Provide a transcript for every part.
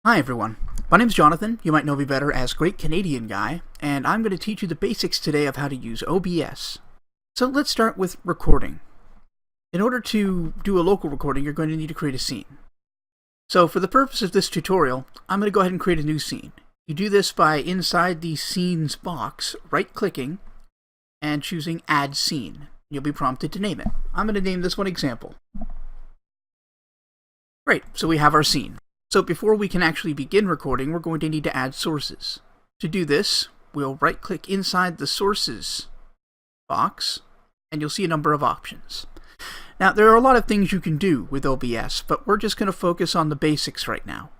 Hi everyone, my name's Jonathan, you might know me better as Great Canadian Guy, and I'm going to teach you the basics today of how to use OBS. So let's start with recording. In order to do a local recording, you're going to need to create a scene. So for the purpose of this tutorial, I'm going to go ahead and create a new scene. You do this by inside the Scenes box, right-clicking, and choosing Add Scene. You'll be prompted to name it. I'm going to name this one Example. Great, so we have our scene. So before we can actually begin recording, we're going to need to add sources. To do this, we'll right-click inside the Sources box, and you'll see a number of options. Now, there are a lot of things you can do with OBS, but we're just going to focus on the basics right now.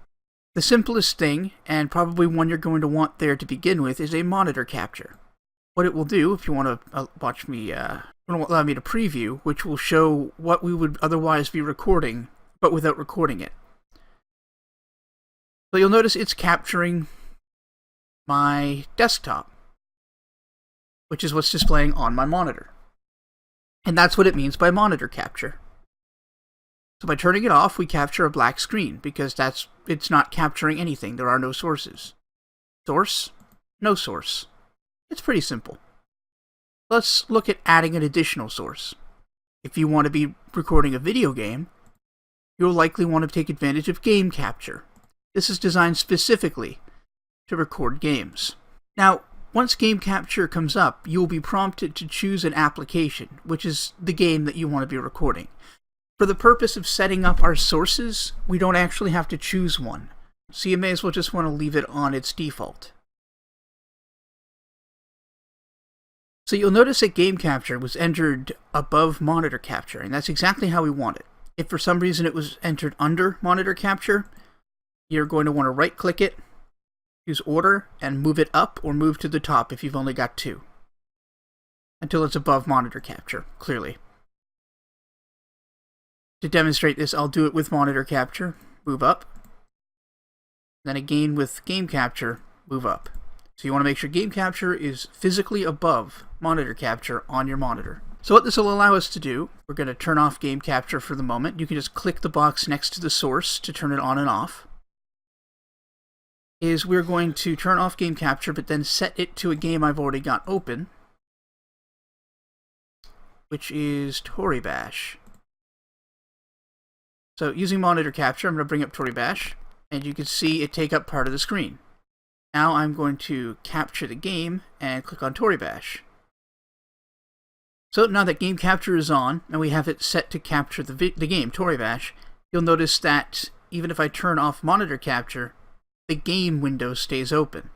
The simplest thing, and probably one you're going to want there to begin with, is a monitor capture. What it will do, if you want to watch me, allow me to preview, which will show what we would otherwise be recording, but without recording it. So you'll notice it's capturing my desktop, which is what's displaying on my monitor. And that's what it means by monitor capture. So by turning it off, we capture a black screen, because it's not capturing anything. There are no sources. Source, no source. It's pretty simple. Let's look at adding an additional source. If you want to be recording a video game, you'll likely want to take advantage of game capture. This is designed specifically to record games. Now, once game capture comes up, you will be prompted to choose an application, which is the game that you want to be recording. For the purpose of setting up our sources, we don't actually have to choose one, so you may as well just want to leave it on its default. So you'll notice that game capture was entered above monitor capture, and that's exactly how we want it. If for some reason it was entered under monitor capture, you're going to want to right-click it, use Order, and move it up or move to the top if you've only got two, until it's above monitor capture, clearly. To demonstrate this, I'll do it with monitor capture, move up, then again with game capture, move up. So you want to make sure game capture is physically above monitor capture on your monitor. So what this will allow us to do, we're going to turn off game capture for the moment. You can just click the box next to the source to turn it on and off. Is we're going to turn off game capture, but then set it to a game I've already got open, which is Tory Bash. So using monitor capture, I'm going to bring up Tory Bash, and you can see it take up part of the screen. Now I'm going to capture the game and click on Tory Bash. So now that game capture is on, and we have it set to capture the game, Tory Bash, you'll notice that even if I turn off monitor capture, the game window stays open.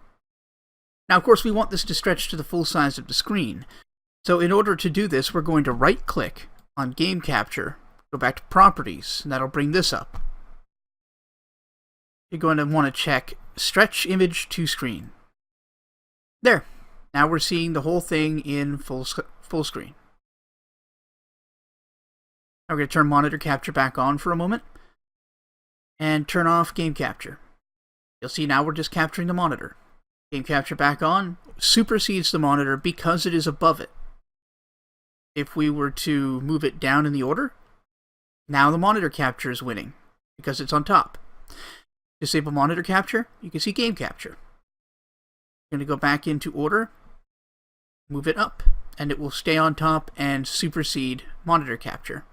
Now, of course, we want this to stretch to the full size of the screen. So in order to do this, we're going to right-click on Game Capture, go back to Properties, and that'll bring this up. You're going to want to check Stretch Image to Screen. There. Now we're seeing the whole thing in full screen. Now we're going to turn Monitor Capture back on for a moment, and turn off Game Capture. You'll see now we're just capturing the monitor. Game capture back on, supersedes the monitor because it is above it. If we were to move it down in the order, now the monitor capture is winning because it's on top. Disable monitor capture, you can see game capture. I'm going to go back into order, move it up, and it will stay on top and supersede monitor capture.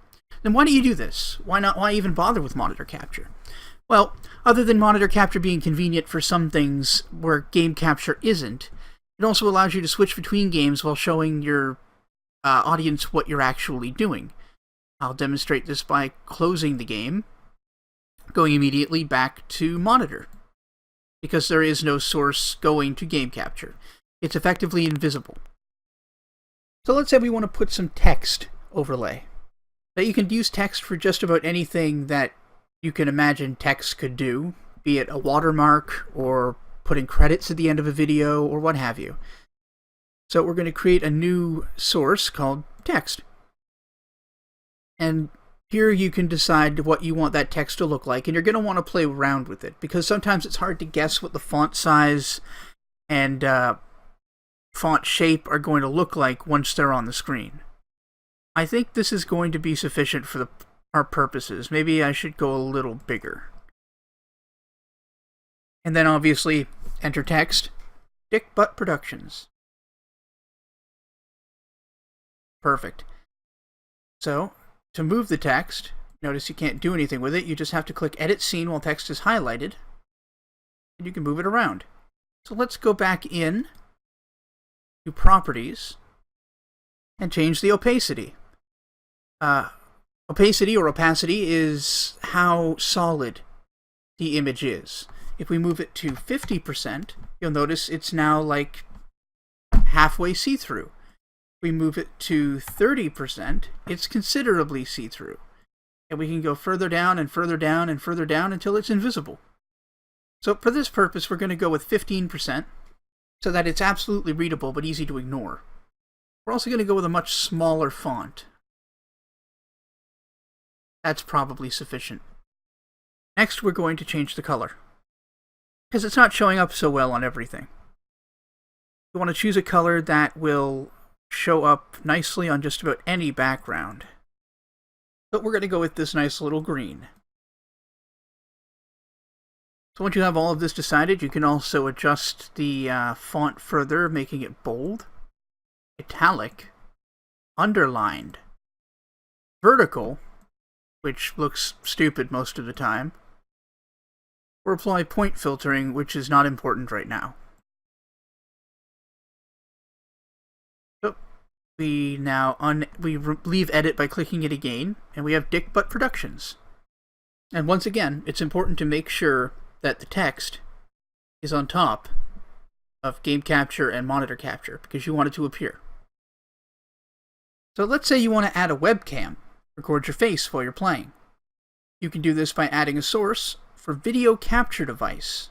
Then why do you do this? Why even bother with monitor capture? Well, other than monitor capture being convenient for some things where game capture isn't, it also allows you to switch between games while showing your audience what you're actually doing. I'll demonstrate this by closing the game, going immediately back to monitor, because there is no source going to game capture. It's effectively invisible. So let's say we want to put some text overlay. Now you can use text for just about anything that you can imagine text could do, be it a watermark or putting credits at the end of a video or what have you. So we're going to create a new source called text. And here you can decide what you want that text to look like, and you're going to want to play around with it, because sometimes it's hard to guess what the font size and font shape are going to look like once they're on the screen. I think this is going to be sufficient for our purposes. Maybe I should go a little bigger. And then obviously enter text, Dick Butt Productions. Perfect. So, to move the text, notice you can't do anything with it. You just have to click Edit Scene while text is highlighted, and you can move it around. So let's go back in to Properties and change the opacity. Opacity or opacity is how solid the image is. If we move it to 50%, you'll notice it's now like halfway see-through. If we move it to 30%, it's considerably see-through. And we can go further down and further down and further down until it's invisible. So for this purpose, we're going to go with 15%, so that it's absolutely readable but easy to ignore. We're also going to go with a much smaller font. That's probably sufficient. Next, we're going to change the color, because it's not showing up so well on everything. You want to choose a color that will show up nicely on just about any background. But we're going to go with this nice little green. So once you have all of this decided, you can also adjust the font further, making it bold, italic, underlined, vertical, which looks stupid most of the time, or apply point filtering, which is not important right now. So we now leave edit by clicking it again, and we have Dick Butt Productions. And once again, it's important to make sure that the text is on top of game capture and monitor capture, because you want it to appear. So let's say you want to add a webcam, record your face while you're playing. You can do this by adding a source for video capture device.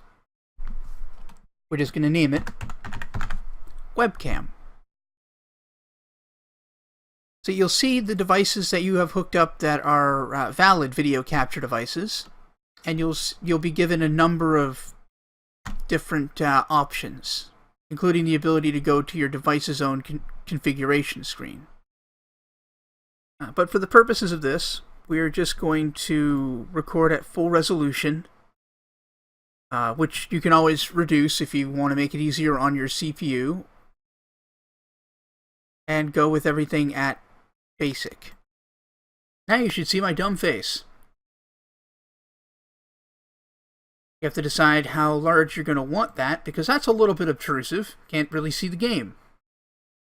We're just going to name it webcam. So you'll see the devices that you have hooked up that are valid video capture devices, and you'll be given a number of different options, including the ability to go to your device's own configuration screen. But for the purposes of this, we're just going to record at full resolution, which you can always reduce if you want to make it easier on your CPU, and go with everything at basic. Now you should see my dumb face. You have to decide how large you're going to want that, because that's a little bit obtrusive. Can't really see the game.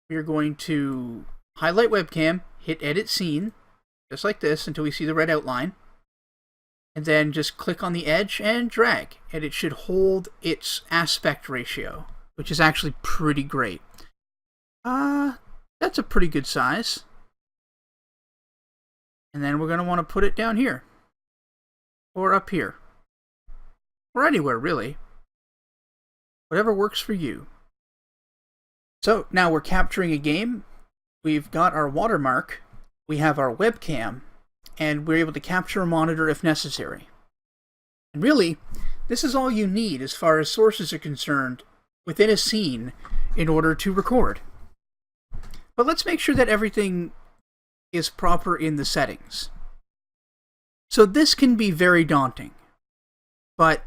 We're going to highlight webcam, hit Edit Scene, just like this, until we see the red outline. And then just click on the edge and drag. And it should hold its aspect ratio, which is actually pretty great. That's a pretty good size. And then we're going to want to put it down here. Or up here. Or anywhere, really. Whatever works for you. So, now we're capturing a game. We've got our watermark, we have our webcam, and we're able to capture a monitor if necessary. And really, this is all you need as far as sources are concerned within a scene in order to record. But let's make sure that everything is proper in the settings. So this can be very daunting, but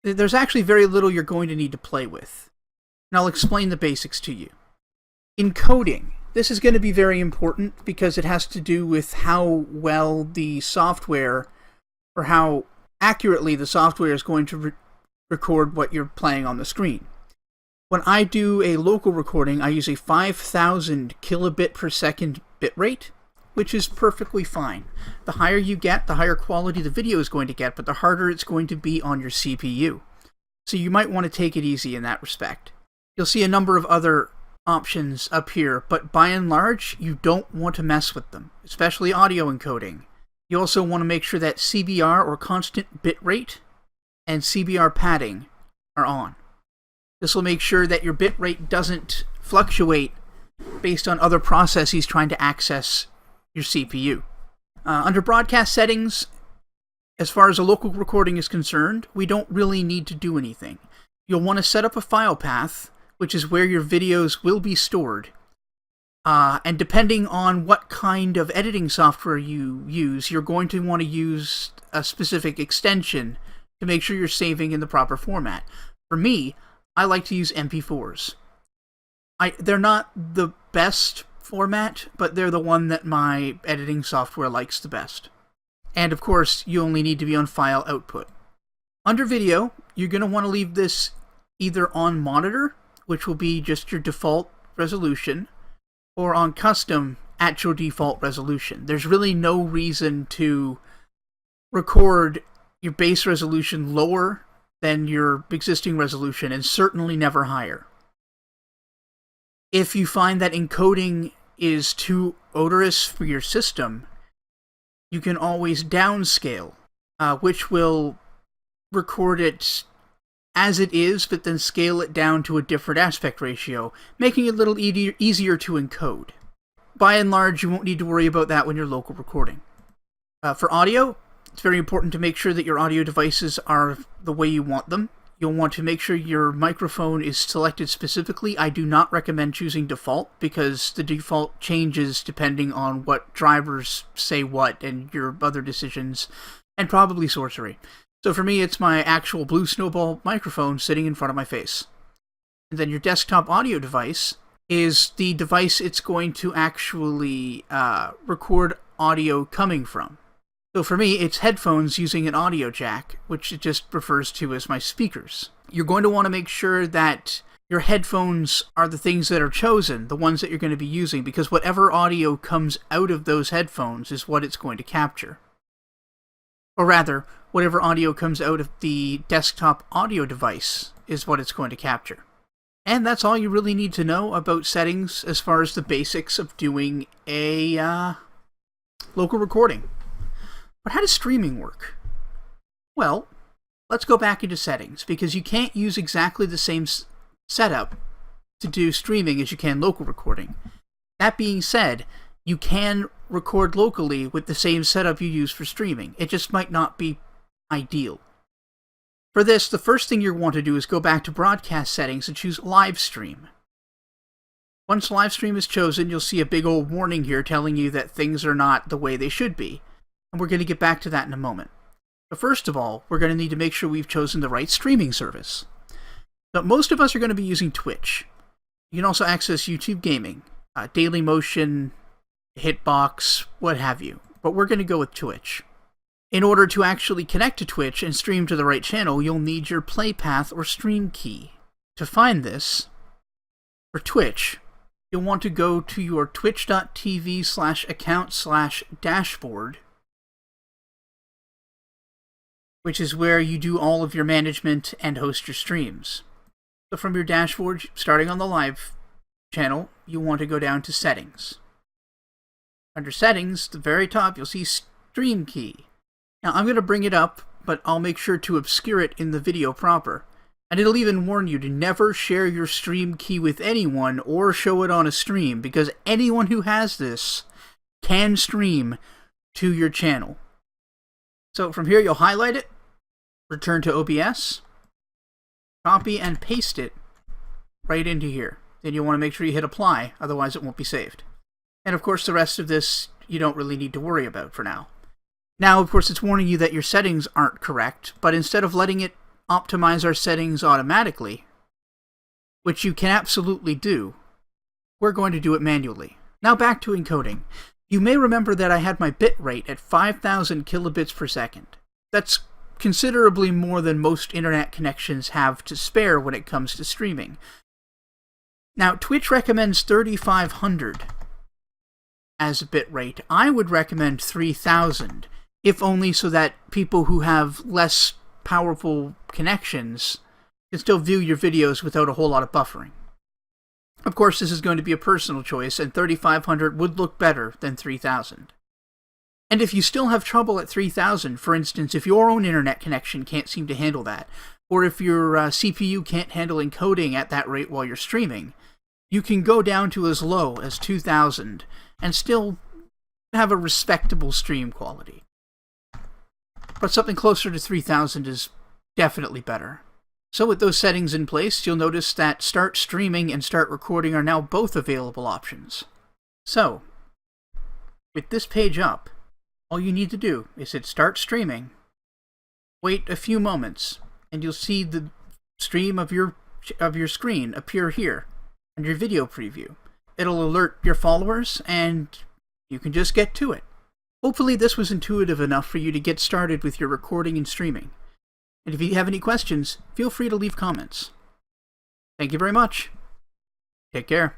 there's actually very little you're going to need to play with. And I'll explain the basics to you. Encoding. This is going to be very important because it has to do with how well the software, or how accurately the software is going to record what you're playing on the screen. When I do a local recording, I use a 5,000 kilobit per second bitrate, which is perfectly fine. The higher you get, the higher quality the video is going to get, but the harder it's going to be on your CPU. So you might want to take it easy in that respect. You'll see a number of other options up here, but by and large, you don't want to mess with them, especially audio encoding. You also want to make sure that CBR, or constant bitrate, and CBR padding are on. This will make sure that your bitrate doesn't fluctuate based on other processes trying to access your CPU. Under broadcast settings, as far as a local recording is concerned, we don't really need to do anything. You'll want to set up a file path, which is where your videos will be stored. And depending on what kind of editing software you use, you're going to want to use a specific extension to make sure you're saving in the proper format. For me, I like to use MP4s. They're not the best format, but they're the one that my editing software likes the best. And of course, you only need to be on file output. Under video, you're going to want to leave this either on monitor, which will be just your default resolution, or on custom at your default resolution. There's really no reason to record your base resolution lower than your existing resolution, and certainly never higher. If you find that encoding is too odorous for your system, you can always downscale, which will record it as it is, but then scale it down to a different aspect ratio, making it a little easier to encode. By and large, you won't need to worry about that when you're local recording. For audio, it's very important to make sure that your audio devices are the way you want them. You'll want to make sure your microphone is selected specifically. I do not recommend choosing default, because the default changes depending on what drivers say what and your other decisions, and probably sorcery. So for me, it's my actual Blue Snowball microphone sitting in front of my face. And then your desktop audio device is the device it's going to actually record audio coming from. So for me, it's headphones using an audio jack, which it just refers to as my speakers. You're going to want to make sure that your headphones are the things that are chosen, the ones that you're going to be using, because whatever audio comes out of those headphones is what it's going to capture. Or rather, whatever audio comes out of the desktop audio device is what it's going to capture. And that's all you really need to know about settings as far as the basics of doing a local recording. But how does streaming work? Well, let's go back into settings, because you can't use exactly the same setup to do streaming as you can local recording. That being said, you can record locally with the same setup you use for streaming. It just might not be ideal. For this, the first thing you want to do is go back to broadcast settings and choose live stream. Once live stream is chosen, you'll see a big old warning here telling you that things are not the way they should be. And we're going to get back to that in a moment. But first of all, we're going to need to make sure we've chosen the right streaming service. But most of us are going to be using Twitch. You can also access YouTube Gaming, Dailymotion, Hitbox, what have you. But we're going to go with Twitch. In order to actually connect to Twitch and stream to the right channel, you'll need your play path or stream key. To find this, for Twitch, you'll want to go to your twitch.tv/account/dashboard, which is where you do all of your management and host your streams. So from your dashboard, starting on the live channel, you want to go down to Settings. Under Settings, at the very top, you'll see Stream Key. Now, I'm going to bring it up, but I'll make sure to obscure it in the video proper. And it'll even warn you to never share your stream key with anyone or show it on a stream, because anyone who has this can stream to your channel. So from here, you'll highlight it, return to OBS, copy and paste it right into here. Then you'll want to make sure you hit apply, otherwise it won't be saved. And of course, the rest of this you don't really need to worry about for now. Now, of course, it's warning you that your settings aren't correct, but instead of letting it optimize our settings automatically, which you can absolutely do, we're going to do it manually. Now back to encoding. You may remember that I had my bit rate at 5,000 kilobits per second. That's considerably more than most internet connections have to spare when it comes to streaming. Now, Twitch recommends 3,500 as a bit rate. I would recommend 3,000, if only so that people who have less powerful connections can still view your videos without a whole lot of buffering. Of course, this is going to be a personal choice, and 3,500 would look better than 3,000. And if you still have trouble at 3,000, for instance, if your own internet connection can't seem to handle that, or if your CPU can't handle encoding at that rate while you're streaming, you can go down to as low as 2,000 and still have a respectable stream quality. But something closer to 3,000 is definitely better. So with those settings in place, you'll notice that Start Streaming and Start Recording are now both available options. So, with this page up, all you need to do is hit Start Streaming, Wait a few moments, and you'll see the stream of your screen appear here under video preview. It'll alert your followers, and you can just get to it. Hopefully this was intuitive enough for you to get started with your recording and streaming. And if you have any questions, feel free to leave comments. Thank you very much. Take care.